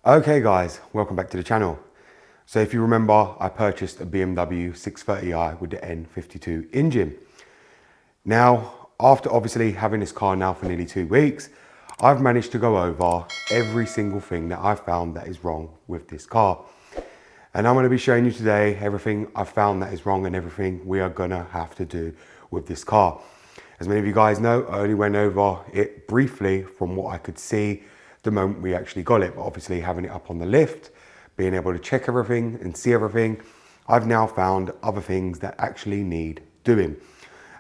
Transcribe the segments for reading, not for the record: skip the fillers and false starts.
Okay guys, welcome back to the channel. So if you remember, I purchased a BMW 630i with the N52 engine. Now, after obviously having this car now for nearly 2 weeks, I've managed to go over every single thing that I found that is wrong with this car. And I'm going to be showing you today everything I found that is wrong and everything we are going to have to do with this car. As many of you guys know, I only went over it briefly from what I could see the moment we actually got it, but obviously having it up on the lift, being able to check everything and see everything, I've now found other things that actually need doing.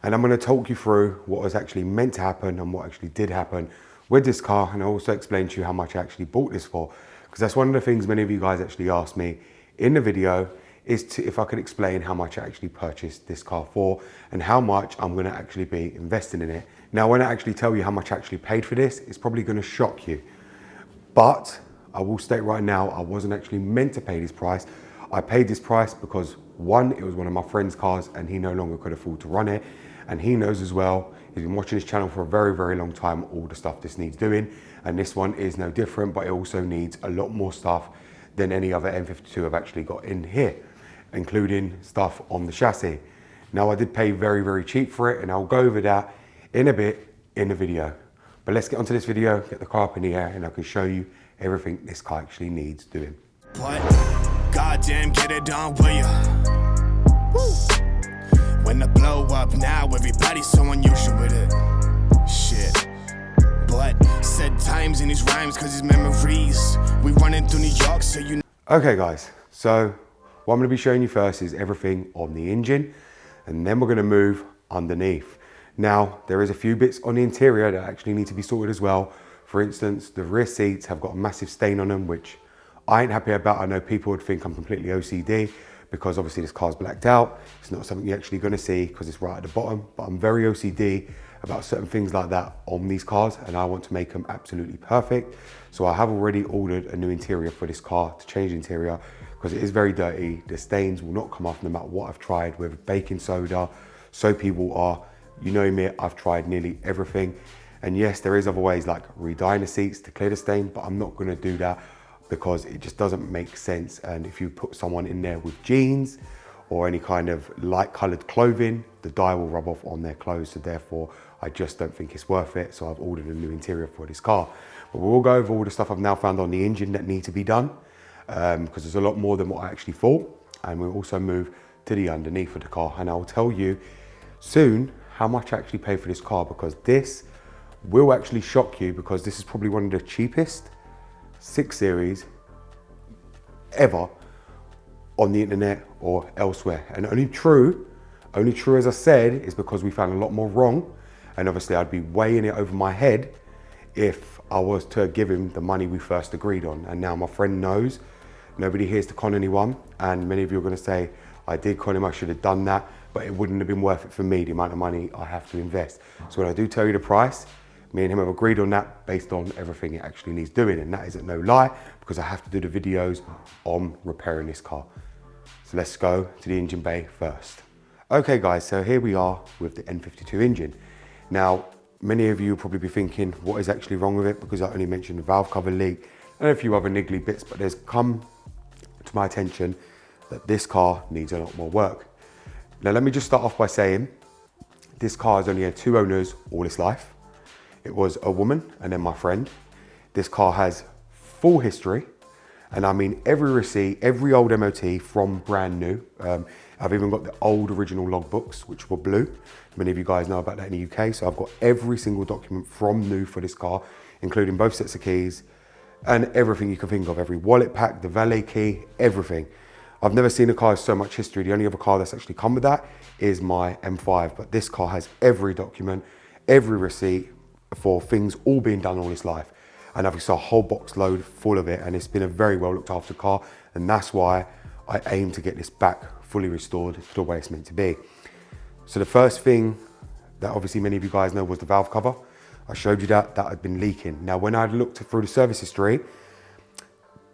And I'm going to talk you through what was actually meant to happen and what actually did happen with this car, and I'll also explain to you how much I actually bought this for, because that's one of the things many of you guys actually asked me in the video, is if I could explain how much I actually purchased this car for and how much I'm going to actually be investing in it. Now, when I actually tell you how much I actually paid for this, it's probably going to shock you. But I will state right now, I wasn't actually meant to pay this price. I paid this price because one, it was one of my friend's cars and he no longer could afford to run it. And he knows as well, he's been watching this channel for a very, very long time, all the stuff this needs doing. And this one is no different, but it also needs a lot more stuff than any other N52 I've actually got in here, including stuff on the chassis. Now, I did pay very, very cheap for it, and I'll go over that in a bit in the video. But let's get onto this video, get the car up in the air, and I can show you everything this car actually needs doing. What? Goddamn, get it done, will ya? Woo. When I blow up now, everybody's so unusual with it. Shit. But said times in his rhymes, cause his memories. We running through New York, so you know. Okay guys, so what I'm gonna be showing you first is everything on the engine, and then we're gonna move underneath. Now, there is a few bits on the interior that actually need to be sorted as well. For instance, the rear seats have got a massive stain on them, which I ain't happy about. I know people would think I'm completely OCD because obviously this car's blacked out. It's not something you're actually gonna see because it's right at the bottom, but I'm very OCD about certain things like that on these cars, and I want to make them absolutely perfect. So I have already ordered a new interior for this car to change the interior because it is very dirty. The stains will not come off no matter what I've tried with baking soda, soapy water. You know me, I've tried nearly everything. And yes, there is other ways like re-dyeing the seats to clear the stain, but I'm not gonna do that because it just doesn't make sense. And if you put someone in there with jeans or any kind of light colored clothing, the dye will rub off on their clothes. So therefore, I just don't think it's worth it. So I've ordered a new interior for this car. But we'll go over all the stuff I've now found on the engine that need to be done, because there's a lot more than what I actually thought. And we'll also move to the underneath of the car. And I'll tell you soon how much I actually paid for this car, because this will actually shock you, because this is probably one of the cheapest 6 Series ever on the internet or elsewhere. And only true as I said, is because we found a lot more wrong. And obviously I'd be weighing it over my head if I was to give him the money we first agreed on. And now my friend knows, nobody here's to con anyone. And many of you are gonna say, I did con him, I should have done that, but it wouldn't have been worth it for me, the amount of money I have to invest. So when I do tell you the price, me and him have agreed on that based on everything it actually needs doing. And that isn't no lie, because I have to do the videos on repairing this car. So let's go to the engine bay first. Okay guys, so here we are with the N52 engine. Now, many of you will probably be thinking, what is actually wrong with it? Because I only mentioned the valve cover leak and a few other niggly bits, but there's come to my attention that this car needs a lot more work. Now, let me just start off by saying, this car has only had 2 owners all its life. It was a woman and then my friend. This car has full history, and I mean every receipt, every old MOT from brand new. I've even got the old original logbooks, which were blue. Many of you guys know about that in the UK. So I've got every single document from new for this car, including both sets of keys and everything you can think of, every wallet pack, the valet key, everything. I've never seen a car with so much history. The only other car that's actually come with that is my M5, but this car has every document, every receipt for things all being done all its life. And I've got a whole box load full of it, and it's been a very well looked after car, and that's why I aim to get this back fully restored to the way it's meant to be. So the first thing that obviously many of you guys know was the valve cover. I showed you that had been leaking. Now, when I looked through the service history,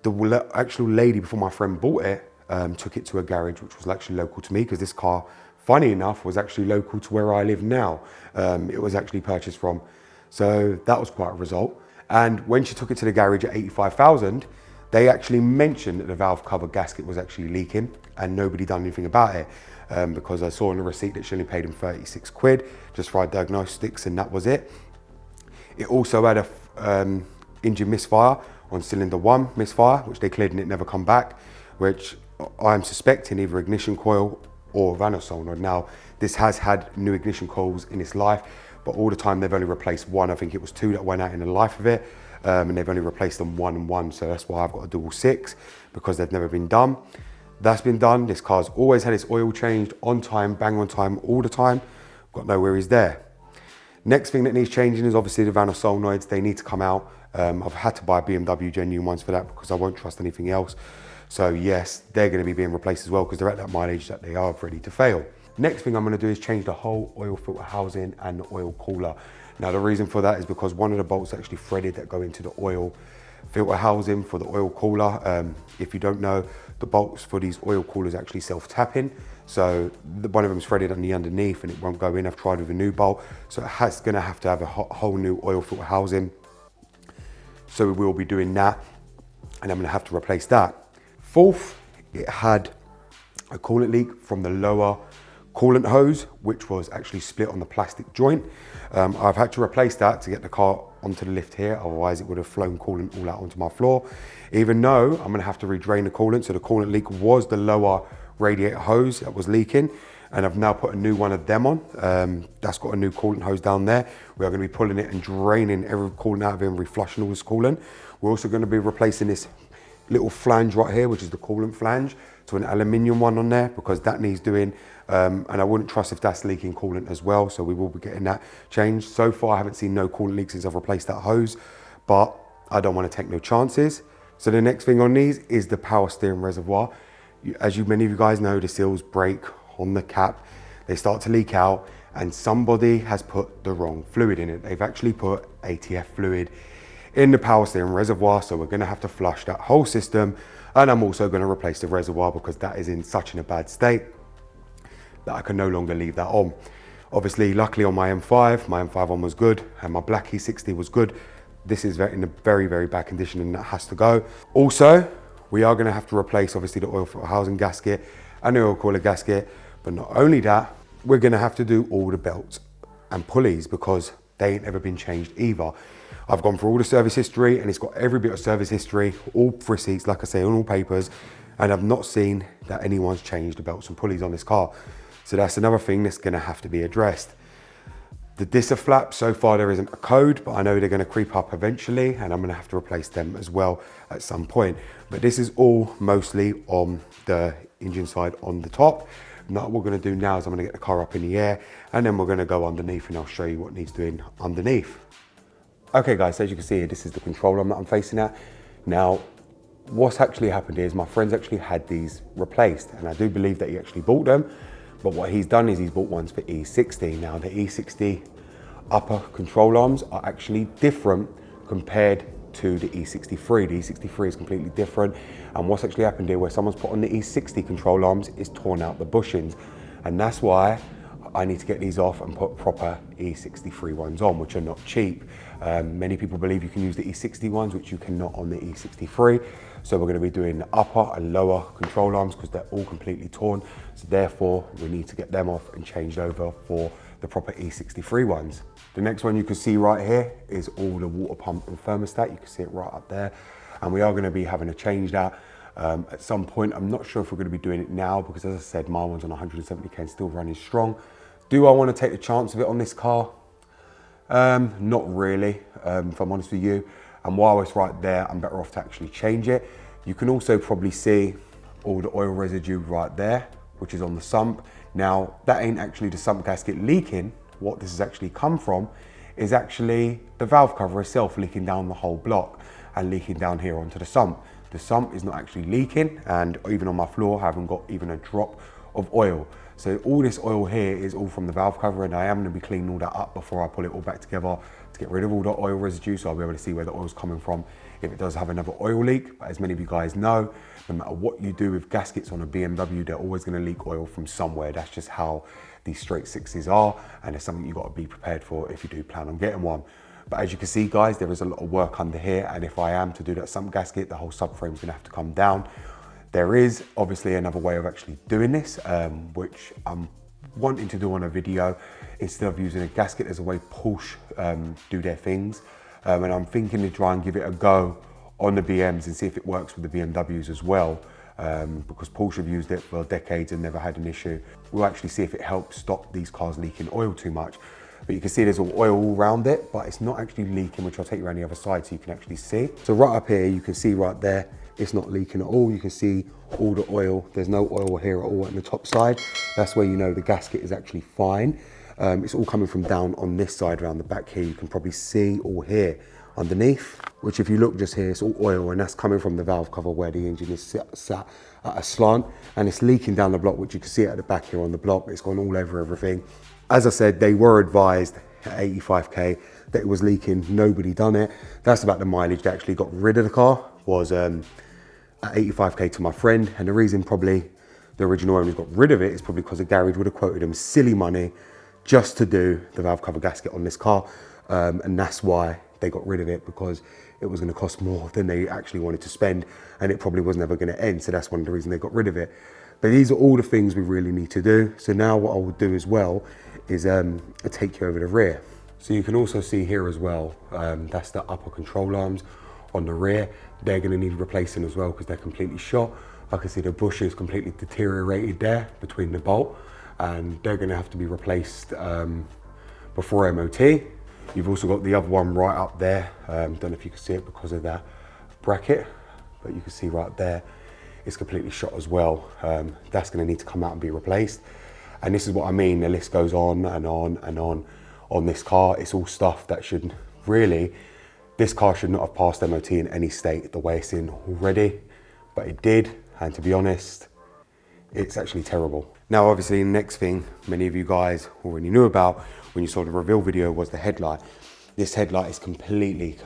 the actual lady before my friend bought it took it to a garage, which was actually local to me, because this car, funny enough, was actually local to where I live now. It was actually purchased from. So that was quite a result. And when she took it to the garage at 85,000, They actually mentioned that the valve cover gasket was actually leaking and nobody done anything about it, because I saw on the receipt that she only paid him 36 quid just for our diagnostics, and that was it. It also had a engine misfire on cylinder 1 misfire, which they cleared and it never come back, which I'm suspecting either ignition coil or vanna solenoid. Now, this has had new ignition coils in its life, but all the time they've only replaced one. I think it was 2 that went out in the life of it, and they've only replaced them 1 and 1, so that's why I've got a dual 6, because they've never been done. That's been done. This car's always had its oil changed on time, bang on time, all the time. Got no worries there. Next thing that needs changing is obviously the vanna solenoids. They need to come out. I've had to buy BMW genuine ones for that because I won't trust anything else. So yes, they're going to be being replaced as well because they're at that mileage that they are ready to fail. Next thing I'm going to do is change the whole oil filter housing and the oil cooler. Now the reason for that is because one of the bolts actually threaded that go into the oil filter housing for the oil cooler. If you don't know, the bolts for these oil coolers actually self-tapping. So one of them is threaded on the underneath and it won't go in. I've tried with a new bolt. So it's going to have a whole new oil filter housing. So we will be doing that and I'm going to have to replace that. Fourth, it had a coolant leak from the lower coolant hose, which was actually split on the plastic joint. I've had to replace that to get the car onto the lift here, otherwise it would have flown coolant all out onto my floor. Even though I'm going to have to redrain the coolant, so the coolant leak was the lower radiator hose that was leaking, and I've now put a new one of them on. That's got a new coolant hose down there. We are going to be pulling it and draining every coolant out of it and reflushing all this coolant. We're also going to be replacing this little flange right here, which is the coolant flange, to an aluminium one on there because that needs doing, and I wouldn't trust if that's leaking coolant as well, so we will be getting that changed. So far I haven't seen no coolant leaks since I've replaced that hose, but I don't want to take no chances. So the next thing on these is the power steering reservoir. As many of you guys know, the seals break on the cap, they start to leak out, and somebody has put the wrong fluid in it. They've actually put ATF fluid in the power steering reservoir, so we're going to have to flush that whole system, and I'm also going to replace the reservoir because that is in such a bad state that I can no longer leave that on. Obviously, luckily on my M5 one was good, and my black E60 was good. This is in a very, very bad condition and that has to go. Also, we are going to have to replace obviously the oil filter housing gasket and the oil cooler gasket, but not only that, we're going to have to do all the belts and pulleys because they ain't ever been changed either. I've gone through all the service history and it's got every bit of service history, all receipts, like I say, on all papers, and I've not seen that anyone's changed the belts and pulleys on this car. So that's another thing that's going to have to be addressed. The disc flap, so far there isn't a code, but I know they're going to creep up eventually and I'm going to have to replace them as well at some point. But this is all mostly on the engine side on the top. Now what we're going to do now is I'm going to get the car up in the air and then we're going to go underneath and I'll show you what needs doing underneath. Okay guys, so as you can see here, this is the control arm that I'm facing at. Now, what's actually happened is my friend's actually had these replaced and I do believe that he actually bought them. But what he's done is he's bought ones for E60. Now the E60 upper control arms are actually different compared to the E63. The E63 is completely different. And what's actually happened here, where someone's put on the E60 control arms, is torn out the bushings. And that's why I need to get these off and put proper E63 ones on, which are not cheap. Many people believe you can use the E60 ones, which you cannot on the E63. So we're going to be doing the upper and lower control arms because they're all completely torn. So therefore we need to get them off and changed over for the proper E63 ones. The next one you can see right here is all the water pump and thermostat. You can see it right up there. And we are going to be having to change that at some point. I'm not sure if we're going to be doing it now because, as I said, my one's on 170k and still running strong. Do I want to take the chance of it on this car? Not really, if I'm honest with you. And while it's right there, I'm better off to actually change it. You can also probably see all the oil residue right there, which is on the sump. Now, that ain't actually the sump gasket leaking. What this has actually come from is actually the valve cover itself leaking down the whole block and leaking down here onto the sump. The sump is not actually leaking, and even on my floor, I haven't got even a drop of oil. So all this oil here is all from the valve cover, and I am going to be cleaning all that up before I pull it all back together to get rid of all the oil residue, so I'll be able to see where the oil's coming from if it does have another oil leak. But as many of you guys know, no matter what you do with gaskets on a BMW, they're always going to leak oil from somewhere. That's just how these straight sixes are, and it's something you've got to be prepared for if you do plan on getting one. But as you can see guys, there is a lot of work under here, and if I am to do that sump gasket, the whole subframe is gonna have to come down. There is obviously another way of actually doing this, which I'm wanting to do on a video instead of using a gasket as a way Porsche do their things. And I'm thinking to try and give it a go on the BMs and see if it works with the BMWs as well. Because Porsche have used it for decades and never had an issue. We'll actually see if it helps stop these cars leaking oil too much. But you can see there's all oil all around it, but it's not actually leaking, which I'll take you around the other side so you can actually see. So right up here, you can see right there, it's not leaking at all. You can see all the oil. There's no oil here at all on the top side. That's where you know the gasket is actually fine. It's all coming from down on this side around the back here. You can probably see all here underneath, which if you look just here, it's all oil, and that's coming from the valve cover where the engine is sat at a slant, and it's leaking down the block, which you can see at the back here on the block. It's gone all over everything. As I said, they were advised at 85k that it was leaking. Nobody done it. That's about the mileage they actually got rid of the car, was at 85k to my friend. And the reason probably the original owners got rid of it is probably because the garage would have quoted them silly money just to do the valve cover gasket on this car. And that's why they got rid of it, because it was going to cost more than they actually wanted to spend, and it probably was never going to end. So that's one of the reasons they got rid of it. But these are all the things we really need to do. So now what I will do as well is take you over the rear. So you can also see here as well, that's the upper control arms on the rear. They're going to need replacing as well because they're completely shot. I can see the bushes completely deteriorated there between the bolt, and they're going to have to be replaced before MOT. You've also got the other one right up there. Don't know if you can see it because of that bracket, but you can see right there, it's completely shot as well. That's going to need to come out and be replaced. And this is what I mean, the list goes on and on and on this car. It's all stuff that should really, this car should not have passed MOT in any state the way it's in already, but it did. And to be honest, it's actually terrible. Now, obviously, the next thing many of you guys already knew about when you saw the reveal video was the headlight. This headlight is completely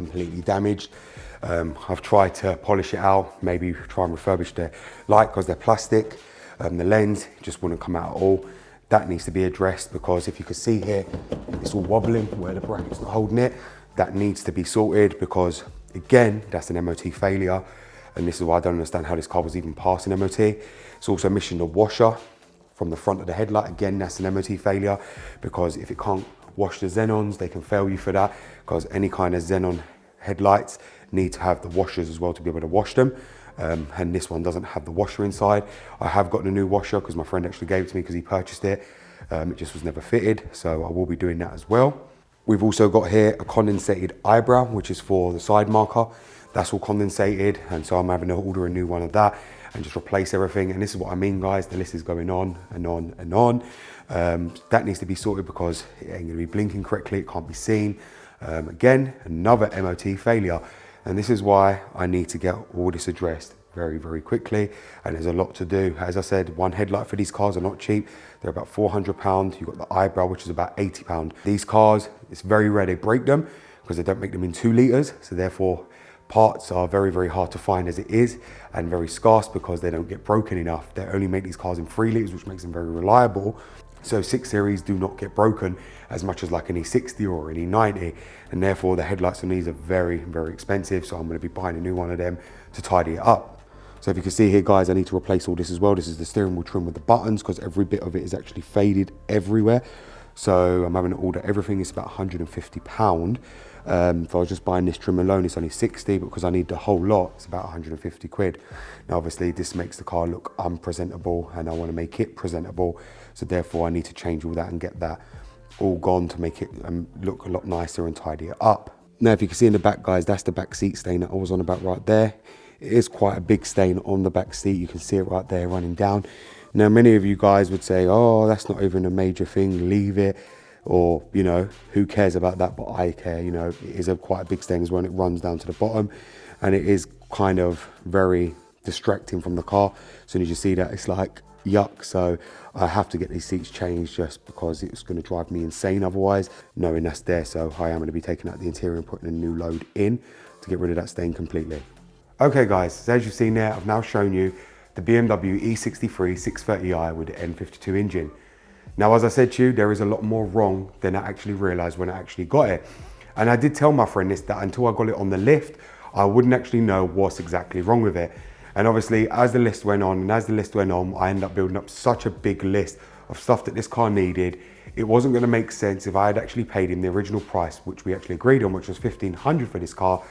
damaged. I've tried to polish it out, maybe try and refurbish the light because they're plastic. The lens just wouldn't come out at all. That needs to be addressed, because if you can see here, it's all wobbling where the bracket's not holding it. That needs to be sorted, because again, that's an MOT failure. And this is why I don't understand how this car was even passing MOT. It's also missing the washer from the front of the headlight. Again, that's an MOT failure, because if it can't wash the xenons, they can fail you for that, because any kind of xenon headlights need to have the washers as well to be able to wash them. And this one doesn't have the washer inside. I have got a new washer because my friend actually gave it to me because he purchased it. It just was never fitted, so I will be doing that as well. We've also got here a condensated eyebrow, which is for the side marker. That's all condensated, and so I'm having to order a new one of that and just replace everything. And this is what I mean, guys, the list is going on and on and on. That needs to be sorted because it ain't gonna be blinking correctly, it can't be seen. Again, another MOT failure. And this is why I need to get all this addressed very quickly. And there's a lot to do. As I said, one headlight for these cars are not cheap. They're about £400. You've got the eyebrow, which is about £80. These cars, it's very rare they break them because they don't make them in 2 litres. So therefore, parts are very hard to find as it is, and very scarce because they don't get broken enough. They only make these cars in 3 litres, which makes them very reliable. So 6 Series do not get broken as much as like an E60 or an E90, and therefore the headlights on these are very expensive. So I'm going to be buying a new one of them to tidy it up. So if you can see here, guys, I need to replace all this as well. This is the steering wheel trim with the buttons, because every bit of it is actually faded everywhere. So I'm having to order everything. It's about £150. If I was just buying this trim alone, it's only 60, but because I need the whole lot, it's about 150 quid. Now, obviously, this makes the car look unpresentable, and I want to make it presentable. So therefore, I need to change all that and get that all gone to make it look a lot nicer and tidy it up. Now, if you can see in the back, guys, that's the back seat stain that I was on about right there. It is quite a big stain on the back seat. You can see it right there running down. Now, many of you guys would say, oh, that's not even a major thing, leave it. Or, you know, who cares about that? But I care. You know, it is quite a big stain as well, and it runs down to the bottom, and it is kind of very distracting from the car. As soon as you see that, it's like yuck. So I have to get these seats changed, just because it's going to drive me insane otherwise, knowing that's there. So I am going to be taking out the interior and putting a new load in to get rid of that stain completely. Okay, guys, so as you've seen there, I've now shown you the BMW E63 630i with the N52 engine. Now, as I said to you, there is a lot more wrong than I actually realised when I actually got it. And I did tell my friend this, that until I got it on the lift, I wouldn't actually know what's exactly wrong with it. And obviously, as the list went on, I ended up building up such a big list of stuff that this car needed. It wasn't gonna make sense if I had actually paid him the original price, which we actually agreed on, which was $1,500 for this car,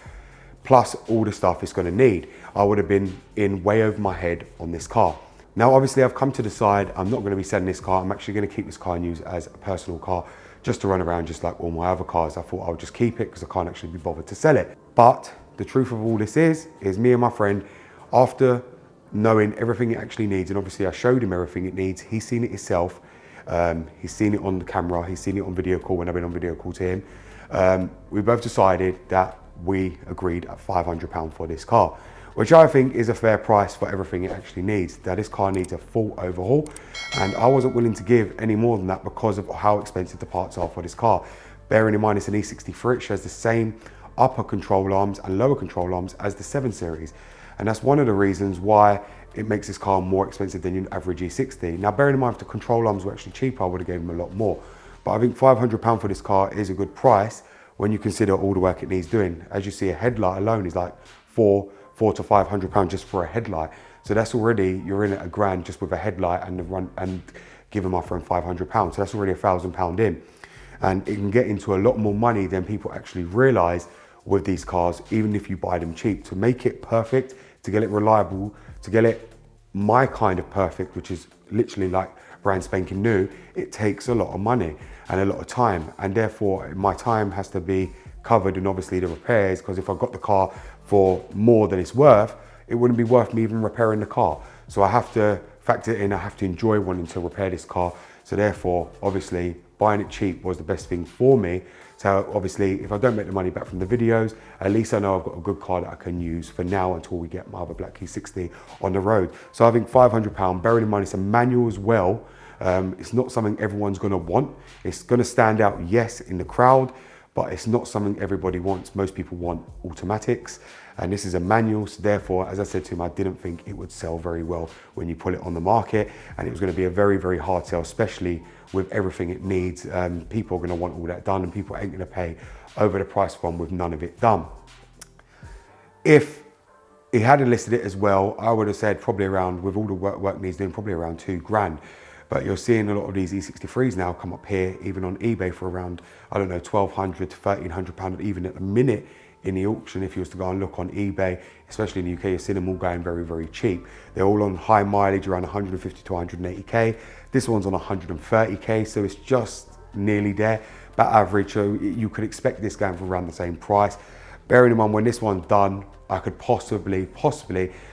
plus all the stuff it's gonna need. I would have been in way over my head on this car. Now, obviously, I've come to decide I'm not gonna be selling this car. I'm actually gonna keep this car and use it as a personal car, just to run around just like all my other cars. I thought I would just keep it because I can't actually be bothered to sell it. But the truth of all this is me and my friend, after knowing everything it actually needs, and obviously I showed him everything it needs, he's seen it himself, he's seen it on the camera, he's seen it on video call when I've been on video call to him. We both decided that we agreed at £500 for this car, which I think is a fair price for everything it actually needs. That this car needs a full overhaul, and I wasn't willing to give any more than that because of how expensive the parts are for this car. Bearing in mind it's an E63, it has the same upper control arms and lower control arms as the 7 Series. And that's one of the reasons why it makes this car more expensive than your average E60. Now, bearing in mind if the control arms were actually cheaper, I would have given them a lot more. But I think £500 for this car is a good price when you consider all the work it needs doing. As you see, a headlight alone is like four to £500 just for a headlight. So that's already, you're in at £1,000 just with a headlight and giving my friend £500. So that's already £1,000 in. And it can get into a lot more money than people actually realize with these cars, even if you buy them cheap. To make it perfect, to get it reliable, to get it my kind of perfect, which is literally like brand spanking new, it takes a lot of money and a lot of time. And therefore my time has to be covered in obviously the repairs, because if I got the car for more than it's worth, it wouldn't be worth me even repairing the car. So I have to factor it in, I have to enjoy wanting to repair this car. So therefore, obviously, buying it cheap was the best thing for me. So obviously, if I don't make the money back from the videos, at least I know I've got a good car that I can use for now until we get my other black E60 on the road. So I think £500, bearing in mind it's a manual as well. It's not something everyone's gonna want. It's gonna stand out, yes, in the crowd, but it's not something everybody wants. Most people want automatics, and this is a manual, so therefore, as I said to him, I didn't think it would sell very well when you put it on the market, and it was gonna be a very, very hard sell, especially with everything it needs. People are gonna want all that done, and people ain't gonna pay over the price one with none of it done. If he hadn't listed it as well, I would have said probably around, with all the work needs doing, probably around £2,000. But you're seeing a lot of these E63s now come up here, even on eBay for around, I don't know, £1,200 to £1,300, even at the minute in the auction. If you was to go and look on eBay, especially in the UK, you're seeing them all going very, very cheap. They're all on high mileage, around 150 to 180K. This one's on 130K, so it's just nearly there, about average. So you could expect this going for around the same price. Bearing in mind, when this one's done, I could possibly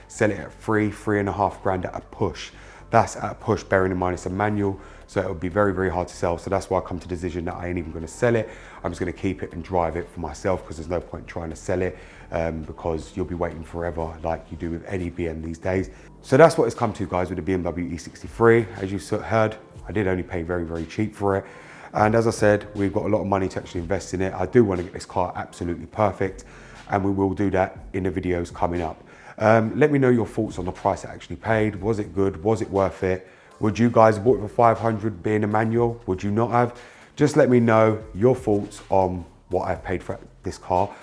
sell it at £3,500 at a push. That's at a push, bearing in mind it's a manual, so it would be very, very hard to sell. So that's why I come to the decision that I ain't even gonna sell it. I'm just gonna keep it and drive it for myself, because there's no point trying to sell it, because you'll be waiting forever like you do with any BM these days. So that's what it's come to, guys, with the BMW E63. As you heard, I did only pay very, very cheap for it. And as I said, we've got a lot of money to actually invest in it. I do want to get this car absolutely perfect, and we will do that in the videos coming up. Let me know your thoughts on the price I actually paid. Was it good? Was it worth it? Would you guys have bought it for 500 being a manual? Would you not have? Just let me know your thoughts on what I've paid for this car.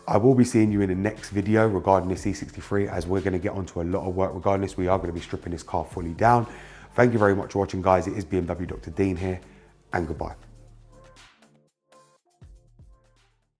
I will be seeing you in the next video regarding this E63, as we're going to get onto a lot of work regarding this. We are going to be stripping this car fully down. Thank you very much for watching, guys. It is BMW Dr. Dean here, and goodbye.